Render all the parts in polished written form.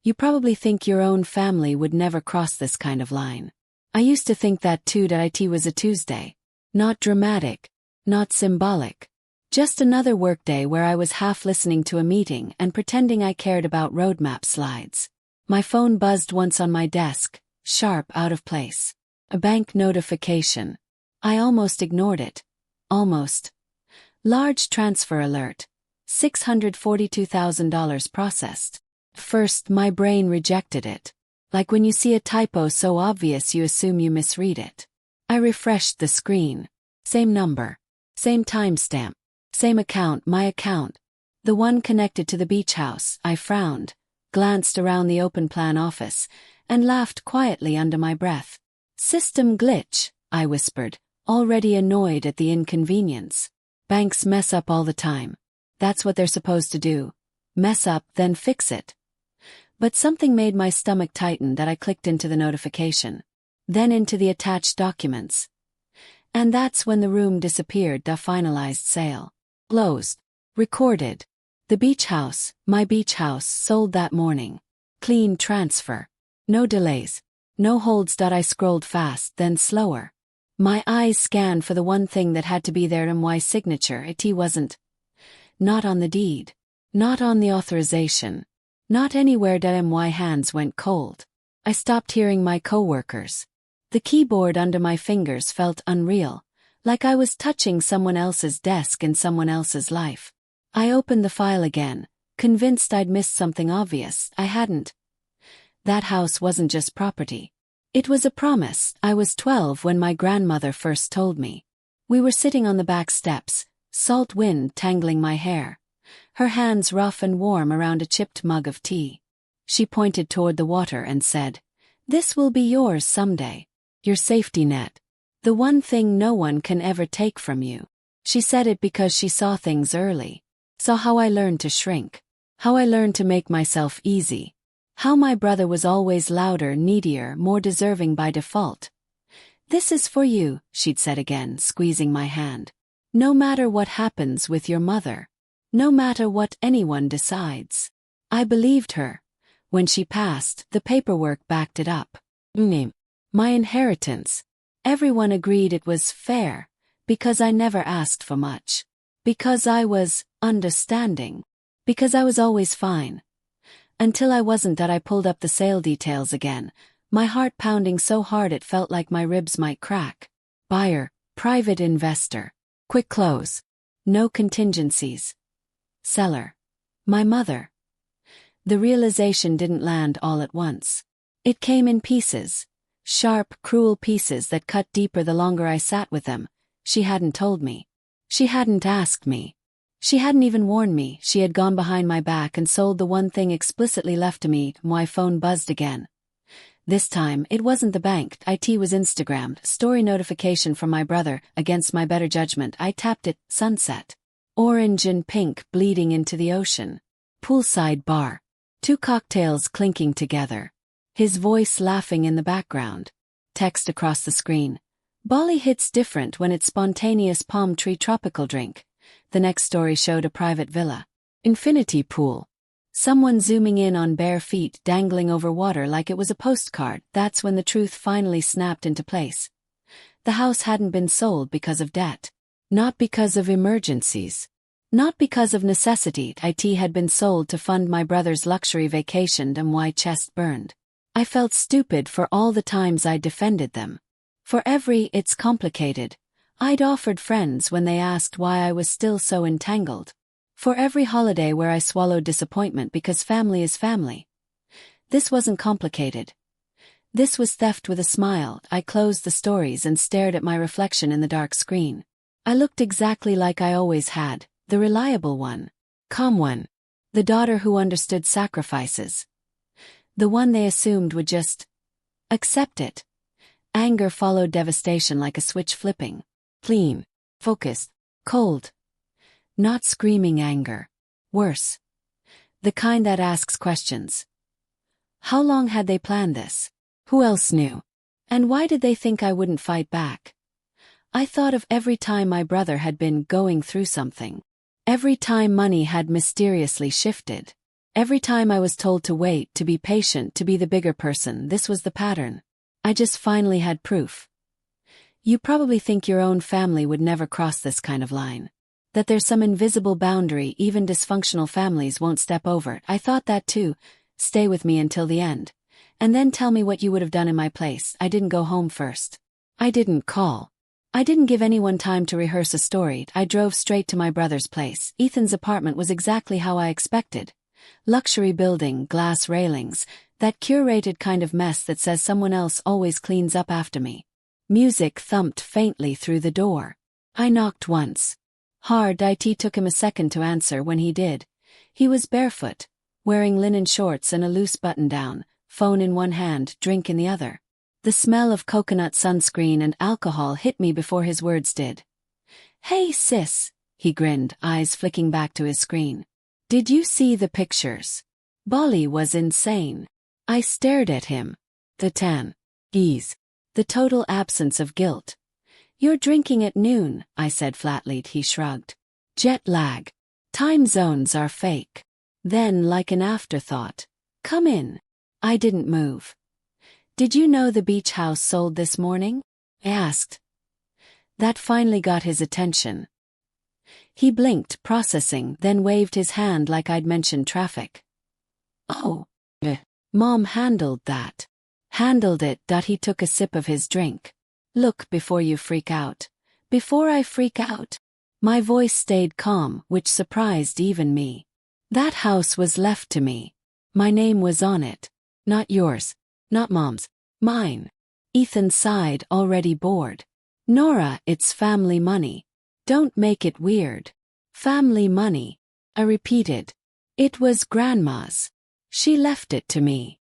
You probably think your own family would never cross this kind of line. I used to think that too, that it was a Tuesday. Not dramatic, not symbolic. Just another workday where I was half listening to a meeting and pretending I cared about roadmap slides. My phone buzzed once on my desk, sharp, out of place. A bank notification. I almost ignored it. Almost. Large transfer alert. $642,000 processed. First, my brain rejected it. Like when you see a typo so obvious you assume you misread it. I refreshed the screen. Same number. Same timestamp. Same account, my account. The one connected to the beach house. I frowned, glanced around the open plan office, and laughed quietly under my breath. System glitch, I whispered, already annoyed at the inconvenience. Banks mess up all the time. That's what they're supposed to do. Mess up, then fix it. But something made my stomach tighten that I clicked into the notification. Then into the attached documents. And that's when the room disappeared. The finalized sale. Closed. Recorded. The beach house, my beach house, sold that morning. Clean transfer. No delays. No holds. I scrolled fast, then slower. My eyes scanned for the one thing that had to be there. My signature. It wasn't. Not on the deed. Not on the authorization. Not anywhere. My hands went cold. I stopped hearing my coworkers. The keyboard under my fingers felt unreal, like I was touching someone else's desk in someone else's life. I opened the file again, convinced I'd missed something obvious. I hadn't. That house wasn't just property. It was a promise. I was 12 when my grandmother first told me. We were sitting on the back steps, salt wind tangling my hair. Her hands rough and warm around a chipped mug of tea. She pointed toward the water and said, "This will be yours someday. Your safety net. The one thing no one can ever take from you." She said it because she saw things early. Saw how I learned to shrink. How I learned to make myself easy. How my brother was always louder, needier, more deserving by default. "This is for you," she'd said again, squeezing my hand. "No matter what happens with your mother. No matter what anyone decides." I believed her. When she passed, the paperwork backed it up. My inheritance. Everyone agreed it was fair, because I never asked for much. Because I was understanding. Because I was always fine. Until I wasn't. I pulled up the sale details again, my heart pounding so hard it felt like my ribs might crack. Buyer, private investor. Quick close. No contingencies. Seller. My mother. The realization didn't land all at once. It came in pieces. Sharp, cruel pieces that cut deeper the longer I sat with them. She hadn't told me. She hadn't asked me. She hadn't even warned me. She had gone behind my back and sold the one thing explicitly left to me. My phone buzzed again. This time, it wasn't the bank. It was Instagrammed. Story notification from my brother. Against my better judgment, I tapped it. Sunset. Orange and pink bleeding into the ocean. Poolside bar. 2 cocktails clinking together. His voice laughing in the background. Text across the screen. Bali hits different when it's spontaneous palm tree tropical drink. The next story showed a private villa. Infinity pool. Someone zooming in on bare feet dangling over water like it was a postcard. That's when the truth finally snapped into place. The house hadn't been sold because of debt. Not because of emergencies. Not because of necessity. It had been sold to fund my brother's luxury vacation. My chest burned. I felt stupid for all the times I'd defended them. For every "it's complicated" I'd offered friends when they asked why I was still so entangled. For every holiday where I swallowed disappointment because family is family. This wasn't complicated. This was theft with a smile. I closed the stories and stared at my reflection in the dark screen. I looked exactly like I always had, the reliable one. Calm one. The daughter who understood sacrifices. The one they assumed would just accept it. Anger followed devastation like a switch flipping. Clean. Focused. Cold. Not screaming anger. Worse. The kind that asks questions. How long had they planned this? Who else knew? And why did they think I wouldn't fight back? I thought of every time my brother had been going through something. Every time money had mysteriously shifted. Every time I was told to wait, to be patient, to be the bigger person, this was the pattern. I just finally had proof. You probably think your own family would never cross this kind of line. That there's some invisible boundary even dysfunctional families won't step over. I thought that too. Stay with me until the end. And then tell me what you would have done in my place. I didn't go home first. I didn't call. I didn't give anyone time to rehearse a story. I drove straight to my brother's place. Ethan's apartment was exactly how I expected. Luxury building, glass railings, that curated kind of mess that says someone else always cleans up after me. Music thumped faintly through the door. I knocked once. Hard. It took him a second to answer. When he did, he was barefoot, wearing linen shorts and a loose button-down, phone in one hand, drink in the other. The smell of coconut sunscreen and alcohol hit me before his words did. "Hey sis," he grinned, eyes flicking back to his screen. "Did you see the pictures? Bali was insane." I stared at him. The tan. Ease. The total absence of guilt. "You're drinking at noon," I said flatly. He shrugged. "Jet lag. Time zones are fake." Then, like an afterthought, "Come in." I didn't move. "Did you know the beach house sold this morning?" I asked. That finally got his attention. He blinked, processing, then waved his hand like I'd mentioned traffic. "Oh, Mom handled that." Handled it. He took a sip of his drink. "Look, before you freak out." "Before I freak out?" My voice stayed calm, which surprised even me. "That house was left to me. My name was on it. Not yours. Not Mom's. Mine." Ethan sighed, already bored. "Nora, it's family money. Don't make it weird." "Family money," I repeated. "It was Grandma's. She left it to me."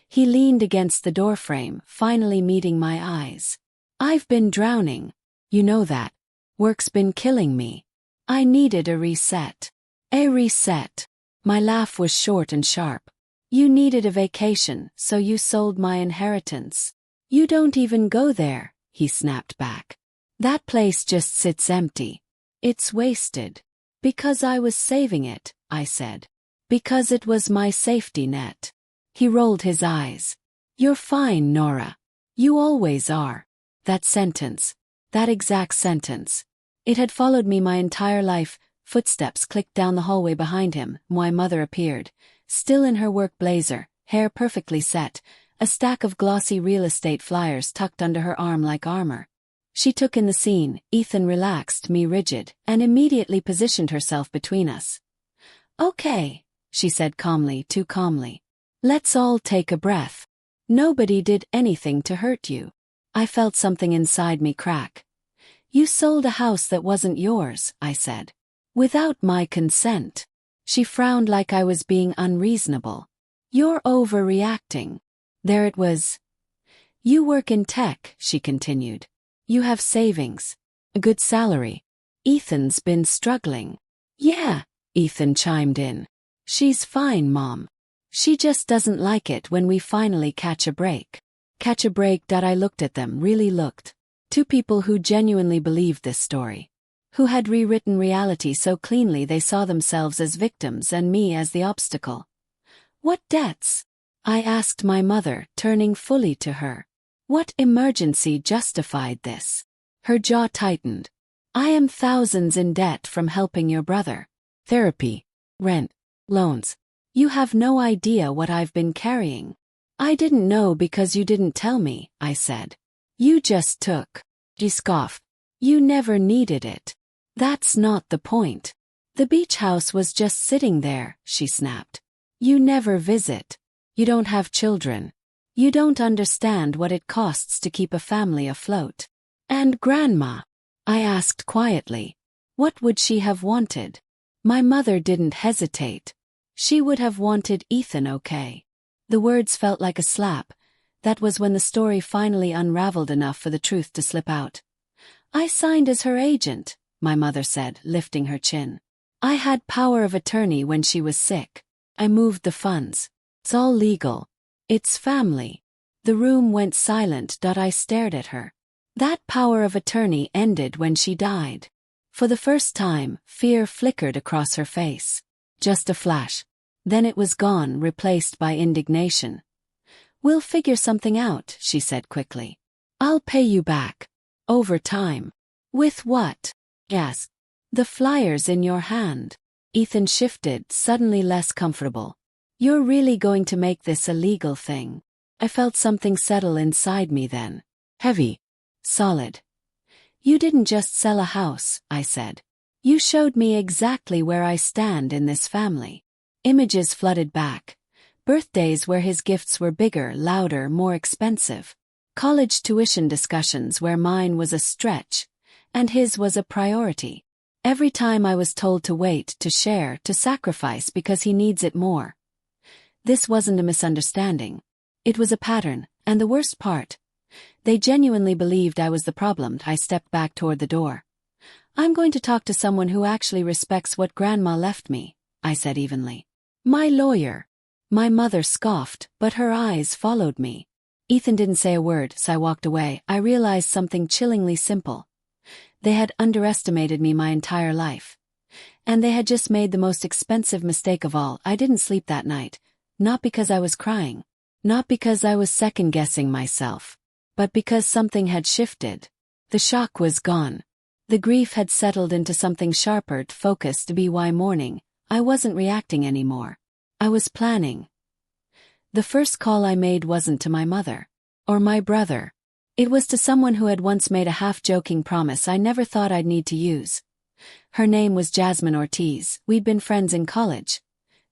He leaned against the doorframe, finally meeting my eyes. "I've been drowning. You know that. Work's been killing me. I needed a reset." "A reset?" My laugh was short and sharp. "You needed a vacation, so you sold my inheritance." "You don't even go there," he snapped back. "That place just sits empty. It's wasted." "Because I was saving it," I said. "Because it was my safety net." He rolled his eyes. "You're fine, Nora. You always are." That sentence. That exact sentence. It had followed me my entire life. Footsteps clicked down the hallway behind him. My mother appeared, still in her work blazer, hair perfectly set, a stack of glossy real estate flyers tucked under her arm like armor. She took in the scene. Ethan relaxed, me rigid, and immediately positioned herself between us. "Okay," she said calmly, too calmly. "Let's all take a breath. Nobody did anything to hurt you." I felt something inside me crack. "You sold a house that wasn't yours," I said. "Without my consent." She frowned like I was being unreasonable. "You're overreacting." There it was. "You work in tech," she continued. "You have savings. A good salary. Ethan's been struggling." "Yeah," Ethan chimed in. "She's fine, Mom. She just doesn't like it when we finally catch a break." Catch a break. I looked at them, really looked. Two people who genuinely believed this story. Who had rewritten reality so cleanly they saw themselves as victims and me as the obstacle. "What debts?" I asked my mother, turning fully to her. "What emergency justified this?" Her jaw tightened. "I am thousands in debt from helping your brother. Therapy, rent, loans. You have no idea what I've been carrying." "I didn't know because you didn't tell me," I said. "You just took." She scoffed. "You never needed it." "That's not the point. The beach house was just sitting there," she snapped. "You never visit. You don't have children. You don't understand what it costs to keep a family afloat." "And Grandma?" I asked quietly. "What would she have wanted?" My mother didn't hesitate. "She would have wanted Ethan okay." The words felt like a slap. That was when the story finally unraveled enough for the truth to slip out. "I signed as her agent," my mother said, lifting her chin. "I had power of attorney when she was sick. I moved the funds. It's all legal. It's family." The room went silent. I stared at her. That power of attorney ended when she died. For the first time, fear flickered across her face. Just a flash. Then it was gone, replaced by indignation. "We'll figure something out," she said quickly. "I'll pay you back. Over time." "With what?" I asked. "The flyers in your hand." Ethan shifted, suddenly less comfortable. "You're really going to make this a legal thing?" I felt something settle inside me then. Heavy. Solid. "You didn't just sell a house," I said. "You showed me exactly where I stand in this family." Images flooded back. Birthdays where his gifts were bigger, louder, more expensive. College tuition discussions where mine was a stretch, and his was a priority. Every time I was told to wait, to share, to sacrifice because he needs it more. This wasn't a misunderstanding. It was a pattern, and the worst part, they genuinely believed I was the problem. I stepped back toward the door. "I'm going to talk to someone who actually respects what Grandma left me," I said evenly. "My lawyer." My mother scoffed, but her eyes followed me. Ethan didn't say a word, so I walked away. I realized something chillingly simple. They had underestimated me my entire life. And they had just made the most expensive mistake of all. I didn't sleep that night. Not because I was crying. Not because I was second-guessing myself. But because something had shifted. The shock was gone. The grief had settled into something sharper, focused to be why mourning. I wasn't reacting anymore. I was planning. The first call I made wasn't to my mother. Or my brother. It was to someone who had once made a half-joking promise I never thought I'd need to use. Her name was Jasmine Ortiz. We'd been friends in college.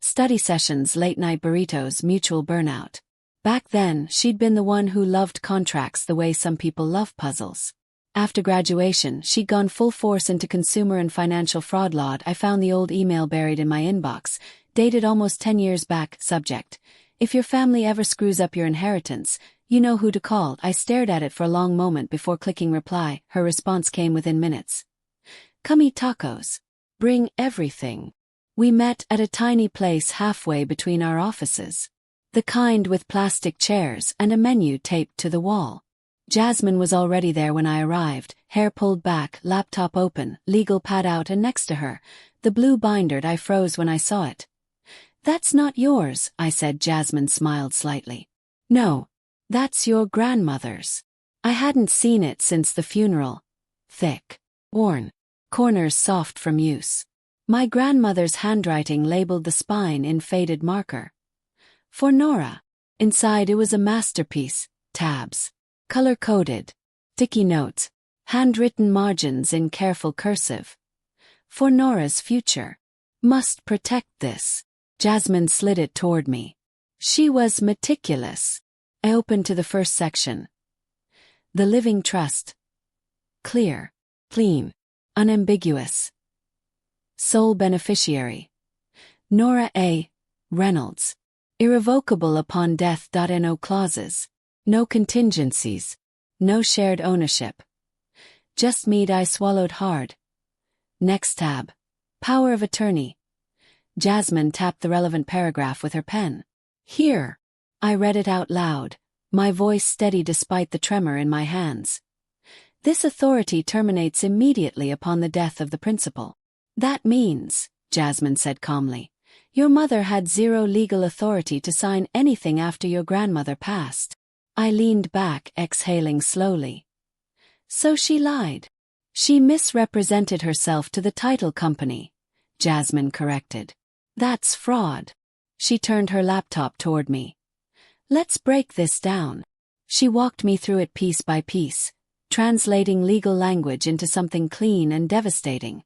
Study sessions, late-night burritos, mutual burnout. Back then, she'd been the one who loved contracts the way some people love puzzles. After graduation, she'd gone full force into consumer and financial fraud law. I found the old email buried in my inbox, dated almost 10 years back. Subject: "If your family ever screws up your inheritance, you know who to call." I stared at it for a long moment before clicking reply. Her response came within minutes. "Come eat tacos. Bring everything." We met at a tiny place halfway between our offices. The kind with plastic chairs and a menu taped to the wall. Jasmine was already there when I arrived, hair pulled back, laptop open, legal pad out, and next to her, the blue binder. I froze when I saw it. "That's not yours," I said. Jasmine smiled slightly. "No. That's your grandmother's." I hadn't seen it since the funeral. Thick. Worn. Corners soft from use. My grandmother's handwriting labeled the spine in faded marker. "For Nora." Inside it was a masterpiece. Tabs. Color-coded. Sticky notes. Handwritten margins in careful cursive. "For Nora's future. Must protect this." Jasmine slid it toward me. She was meticulous. I opened to the first section. The living trust. Clear. Clean. Unambiguous. Sole beneficiary. Nora A. Reynolds. Irrevocable upon death. No clauses. No contingencies. No shared ownership. Just mead. I swallowed hard. Next tab. Power of attorney. Jasmine tapped the relevant paragraph with her pen. "Here." I read it out loud, my voice steady despite the tremor in my hands. "This authority terminates immediately upon the death of the principal." "That means," Jasmine said calmly, "your mother had zero legal authority to sign anything after your grandmother passed." I leaned back, exhaling slowly. "So she lied. She misrepresented herself to the title company," Jasmine corrected. "That's fraud." She turned her laptop toward me. "Let's break this down." She walked me through it piece by piece, translating legal language into something clean and devastating.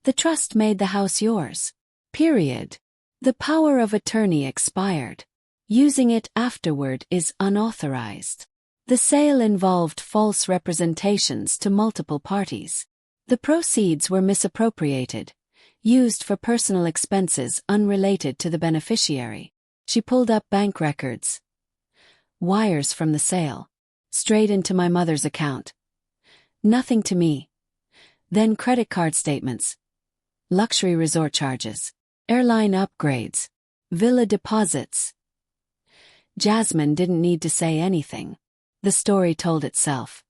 The trust made the house yours. Period. The power of attorney expired. Using it afterward is unauthorized. The sale involved false representations to multiple parties. The proceeds were misappropriated, used for personal expenses unrelated to the beneficiary. She pulled up bank records. Wires from the sale. Straight into my mother's account. Nothing to me. Then credit card statements. Luxury resort charges. Airline upgrades. Villa deposits. Jasmine didn't need to say anything. The story told itself.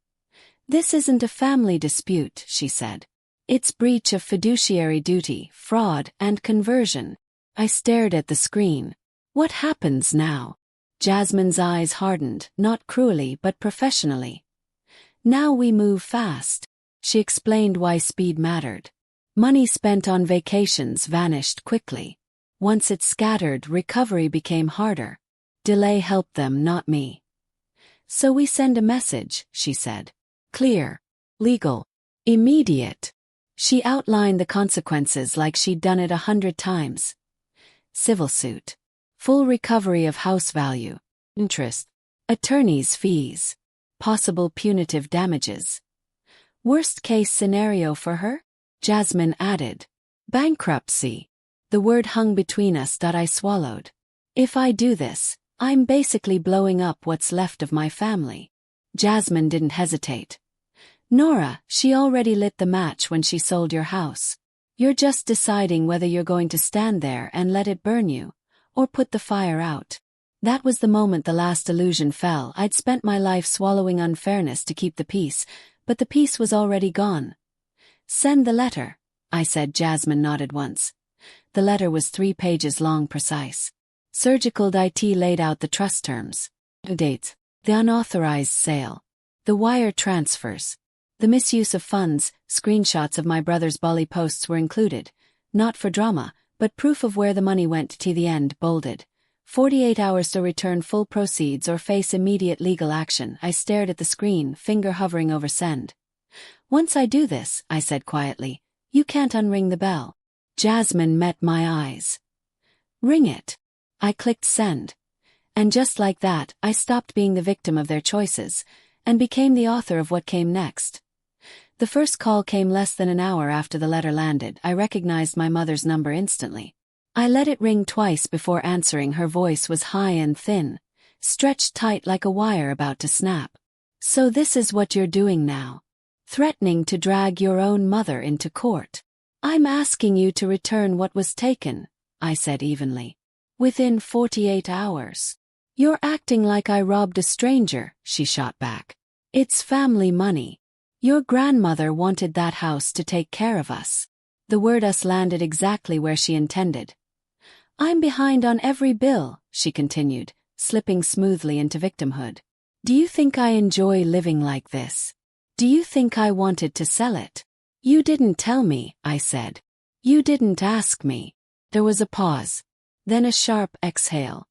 "This isn't a family dispute," she said. "It's breach of fiduciary duty, fraud, and conversion." I stared at the screen. What happens now? Jasmine's eyes hardened, not cruelly but professionally. Now we move fast. She explained why speed mattered. Money spent on vacations vanished quickly. Once it scattered, recovery became harder. Delay helped them, not me. So we send a message, she said. Clear. Legal. Immediate. She outlined the consequences like she'd done it 100 times. Civil suit. Full recovery of house value. Interest. Attorney's fees. Possible punitive damages. Worst case scenario for her? Jasmine added. Bankruptcy. The word hung between us that I swallowed. If I do this, I'm basically blowing up what's left of my family. Jasmine didn't hesitate. Nora, she already lit the match when she sold your house. You're just deciding whether you're going to stand there and let it burn you, or put the fire out. That was the moment the last illusion fell. I'd spent my life swallowing unfairness to keep the peace, but the peace was already gone. Send the letter, I said. Jasmine nodded once. The letter was 3 pages long, precise. Surgical IT laid out the trust terms. The dates. The unauthorized sale. The wire transfers. The misuse of funds. Screenshots of my brother's Bali posts were included. Not for drama, but proof of where the money went to the end, bolded. 48 hours to return full proceeds or face immediate legal action. I stared at the screen, finger hovering over send. Once I do this, I said quietly, you can't unring the bell. Jasmine met my eyes. Ring it. I clicked send. And just like that, I stopped being the victim of their choices, and became the author of what came next. The first call came less than an hour after the letter landed. I recognized my mother's number instantly. I let it ring twice before answering. Her voice was high and thin, stretched tight like a wire about to snap. So this is what you're doing now. Threatening to drag your own mother into court. I'm asking you to return what was taken, I said evenly. Within 48 hours. You're acting like I robbed a stranger, she shot back. It's family money. Your grandmother wanted that house to take care of us. The word us landed exactly where she intended. I'm behind on every bill, she continued, slipping smoothly into victimhood. Do you think I enjoy living like this? Do you think I wanted to sell it? You didn't tell me, I said. You didn't ask me. There was a pause. Then a sharp exhale.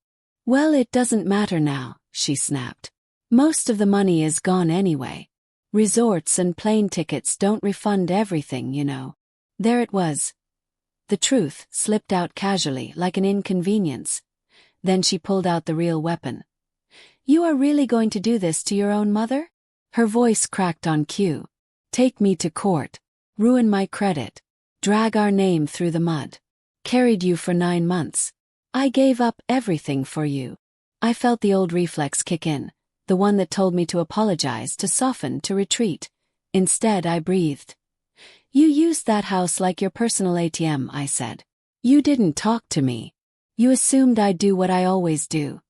Well, it doesn't matter now, she snapped. Most of the money is gone anyway. Resorts and plane tickets don't refund everything, you know. There it was. The truth slipped out casually, like an inconvenience. Then she pulled out the real weapon. You are really going to do this to your own mother? Her voice cracked on cue. Take me to court. Ruin my credit. Drag our name through the mud. Carried you for 9 months. I gave up everything for you. I felt the old reflex kick in, the one that told me to apologize, to soften, to retreat. Instead, I breathed. You used that house like your personal ATM, I said. You didn't talk to me. You assumed I'd do what I always do.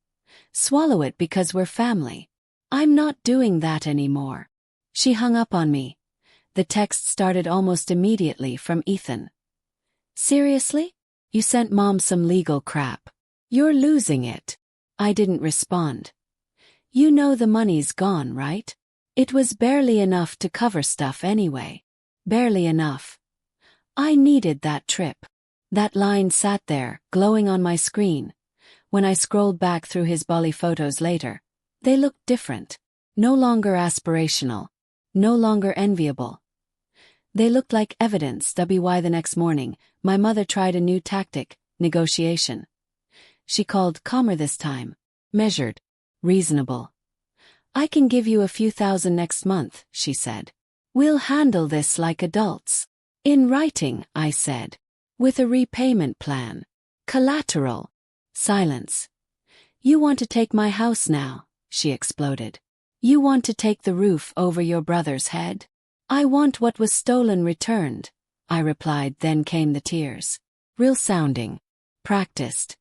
Swallow it because we're family. I'm not doing that anymore. She hung up on me. The text started almost immediately from Ethan. Seriously? You sent Mom some legal crap. You're losing it. I didn't respond. You know the money's gone, right? It was barely enough to cover stuff anyway. Barely enough. I needed that trip. That line sat there, glowing on my screen. When I scrolled back through his Bali photos later, they looked different. No longer aspirational. No longer enviable. They looked like evidence. Why the next morning, my mother tried a new tactic, negotiation. She called calmer this time. Measured. Reasonable. I can give you a few thousand next month, she said. We'll handle this like adults. In writing, I said. With a repayment plan. Collateral. Silence. You want to take my house now, she exploded. You want to take the roof over your brother's head? I want what was stolen returned, I replied. Then came the tears. Real sounding. Practiced.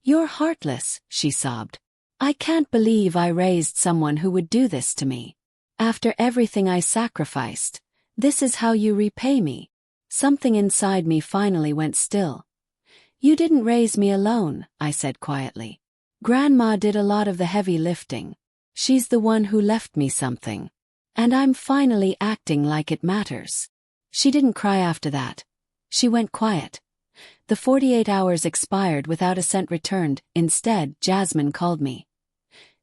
You're heartless, she sobbed. I can't believe I raised someone who would do this to me. After everything I sacrificed, this is how you repay me. Something inside me finally went still. You didn't raise me alone, I said quietly. Grandma did a lot of the heavy lifting. She's the one who left me something. And I'm finally acting like it matters. She didn't cry after that. She went quiet. The 48 hours expired without a cent returned. Instead, Jasmine called me.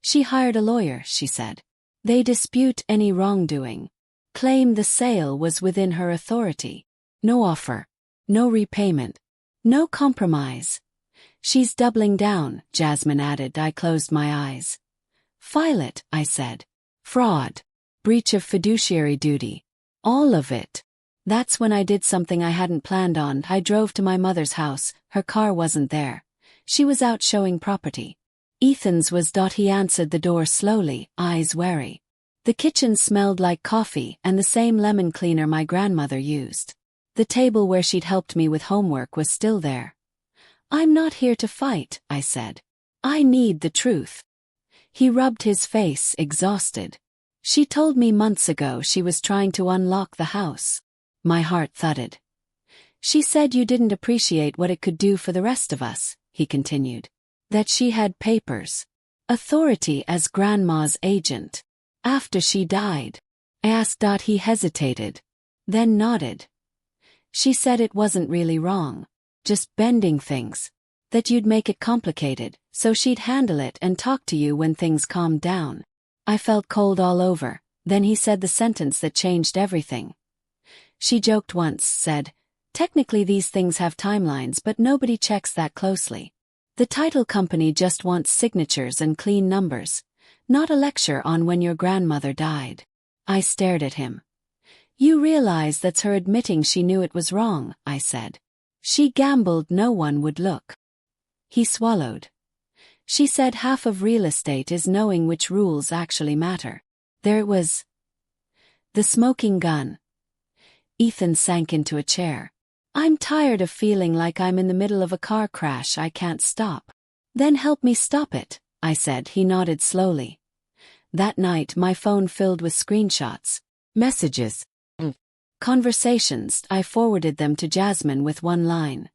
She hired a lawyer, she said. They dispute any wrongdoing. Claim the sale was within her authority. No offer. No repayment. No compromise. She's doubling down, Jasmine added. I closed my eyes. File it, I said. Fraud. Breach of fiduciary duty. All of it. That's when I did something I hadn't planned on. I drove to my mother's house. Her car wasn't there. She was out showing property. Ethan's was. He answered the door slowly, eyes wary. The kitchen smelled like coffee and the same lemon cleaner my grandmother used. The table where she'd helped me with homework was still there. I'm not here to fight, I said. I need the truth. He rubbed his face, exhausted. She told me months ago she was trying to unlock the house. My heart thudded. She said you didn't appreciate what it could do for the rest of us, he continued. That she had papers. Authority as Grandma's agent. After she died. I asked. He hesitated. Then nodded. She said it wasn't really wrong. Just bending things. That you'd make it complicated, so she'd handle it and talk to you when things calmed down. I felt cold all over. Then he said the sentence that changed everything. She joked once, said, technically these things have timelines, but nobody checks that closely. The title company just wants signatures and clean numbers, not a lecture on when your grandmother died. I stared at him. You realize that's her admitting she knew it was wrong, I said. She gambled no one would look. He swallowed. She said half of real estate is knowing which rules actually matter. There it was. The smoking gun. Ethan sank into a chair. I'm tired of feeling like I'm in the middle of a car crash I can't stop. Then help me stop it, I said. He nodded slowly. That night my phone filled with screenshots. Messages. Conversations. I forwarded them to Jasmine with one line.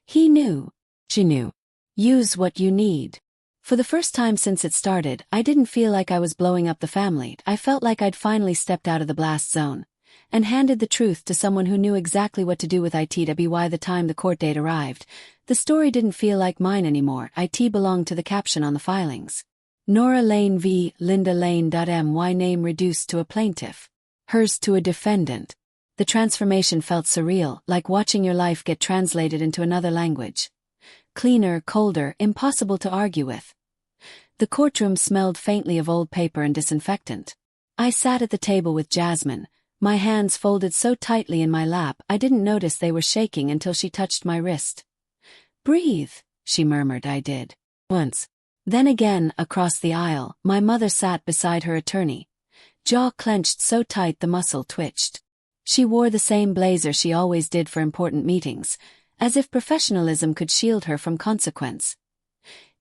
He knew. She knew. Use what you need. For the first time since it started, I didn't feel like I was blowing up the family. I felt like I'd finally stepped out of the blast zone and handed the truth to someone who knew exactly what to do with it. By the time the court date arrived, the story didn't feel like mine anymore. It belonged to the caption on the filings. Nora Lane v. Linda Lane. My name reduced to a plaintiff. Hers to a defendant. The transformation felt surreal, like watching your life get translated into another language. Cleaner, colder, impossible to argue with. The courtroom smelled faintly of old paper and disinfectant. I sat at the table with Jasmine, my hands folded so tightly in my lap I didn't notice they were shaking until she touched my wrist. Breathe, she murmured. I did. Once. Then again, across the aisle, my mother sat beside her attorney. Jaw clenched so tight the muscle twitched. She wore the same blazer she always did for important meetings, as if professionalism could shield her from consequence.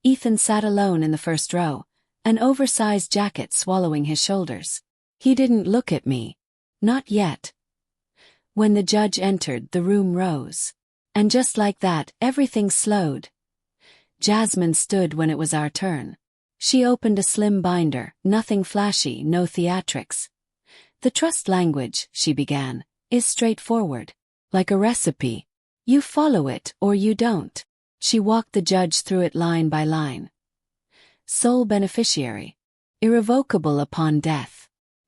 Ethan sat alone in the first row, an oversized jacket swallowing his shoulders. He didn't look at me. Not yet. When the judge entered, the room rose. And just like that, everything slowed. Jasmine stood when it was our turn. She opened a slim binder, nothing flashy, no theatrics. The trust language, she began, is straightforward. Like a recipe. You follow it or you don't. She walked the judge through it line by line. Sole beneficiary. Irrevocable upon death.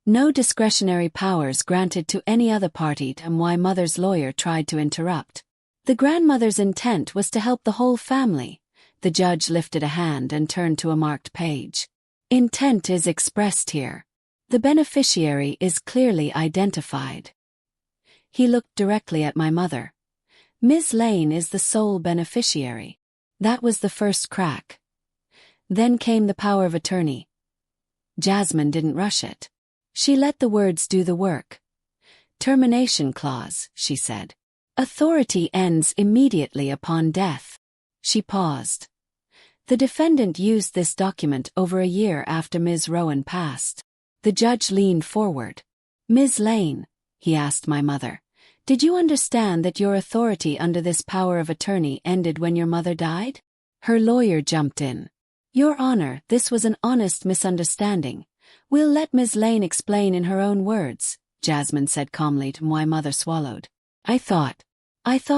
No discretionary powers granted to any other party. My mother's lawyer tried to interrupt. The grandmother's intent was to help the whole family. The judge lifted a hand and turned to a marked page. Intent is expressed here. The beneficiary is clearly identified. He looked directly at my mother. Ms. Lane is the sole beneficiary. That was the first crack. Then came the power of attorney. Jasmine didn't rush it. She let the words do the work. Termination clause, she said. Authority ends immediately upon death. She paused. The defendant used this document over a year after Ms. Rowan passed. The judge leaned forward. Ms. Lane, he asked my mother, Did you understand that your authority under this power of attorney ended when your mother died? Her lawyer jumped in. Your Honor, this was an honest misunderstanding. We'll let Ms. Lane explain in her own words, Jasmine said calmly. My mother swallowed. I thought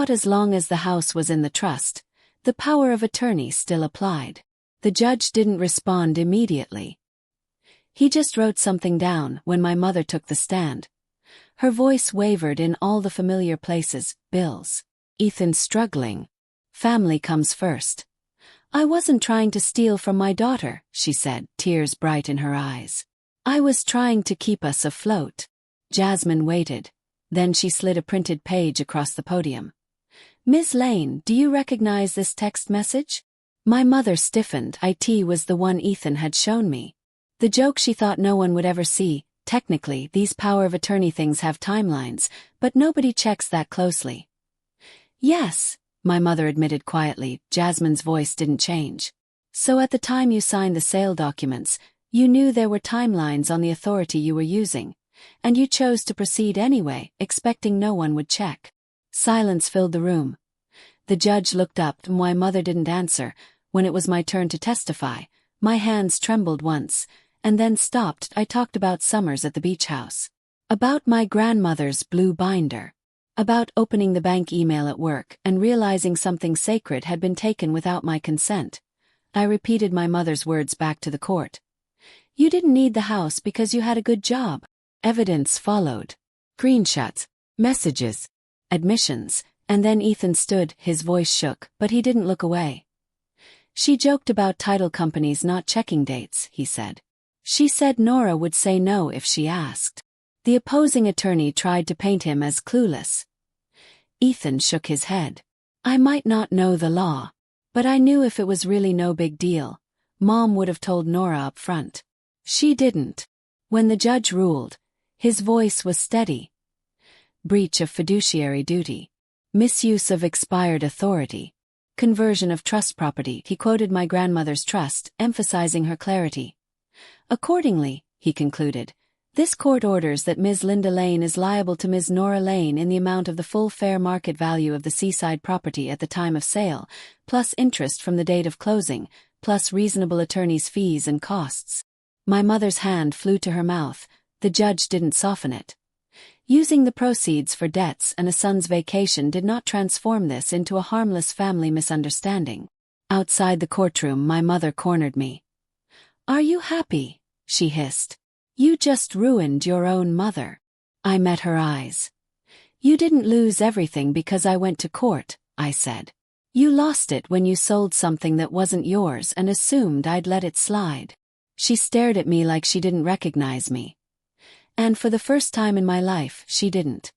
as long as the house was in the trust, the power of attorney still applied. The judge didn't respond immediately. He just wrote something down when my mother took the stand. Her voice wavered in all the familiar places. Bills. Ethan struggling. Family comes first. I wasn't trying to steal from my daughter, she said, tears bright in her eyes. I was trying to keep us afloat. Jasmine waited. Then she slid a printed page across the podium. Ms. Lane, do you recognize this text message? My mother stiffened. It was the one Ethan had shown me. The joke she thought no one would ever see. Technically, these power of attorney things have timelines, but nobody checks that closely. Yes, my mother admitted quietly. Jasmine's voice didn't change. So at the time you signed the sale documents, you knew there were timelines on the authority you were using, and you chose to proceed anyway, expecting no one would check. Silence filled the room. The judge looked up. My mother didn't answer. When it was my turn to testify, my hands trembled once, and then stopped. I talked about summers at the beach house. About my grandmother's blue binder. About opening the bank email at work and realizing something sacred had been taken without my consent. I repeated my mother's words back to the court. You didn't need the house because you had a good job. Evidence followed. Screenshots, messages, admissions, and then Ethan stood. His voice shook, but he didn't look away. She joked about title companies not checking dates, he said. She said Nora would say no if she asked. The opposing attorney tried to paint him as clueless. Ethan shook his head. I might not know the law, but I knew if it was really no big deal, Mom would have told Nora up front. She didn't. When the judge ruled, his voice was steady. Breach of fiduciary duty. Misuse of expired authority. Conversion of trust property. He quoted my grandmother's trust, emphasizing her clarity. Accordingly, he concluded, this court orders that Ms. Linda Lane is liable to Ms. Nora Lane in the amount of the full fair market value of the seaside property at the time of sale, plus interest from the date of closing, plus reasonable attorney's fees and costs. My mother's hand flew to her mouth. The judge didn't soften it. Using the proceeds for debts and a son's vacation did not transform this into a harmless family misunderstanding. Outside the courtroom, my mother cornered me. Are you happy? She hissed. You just ruined your own mother. I met her eyes. You didn't lose everything because I went to court, I said. You lost it when you sold something that wasn't yours and assumed I'd let it slide. She stared at me like she didn't recognize me. And for the first time in my life, she didn't.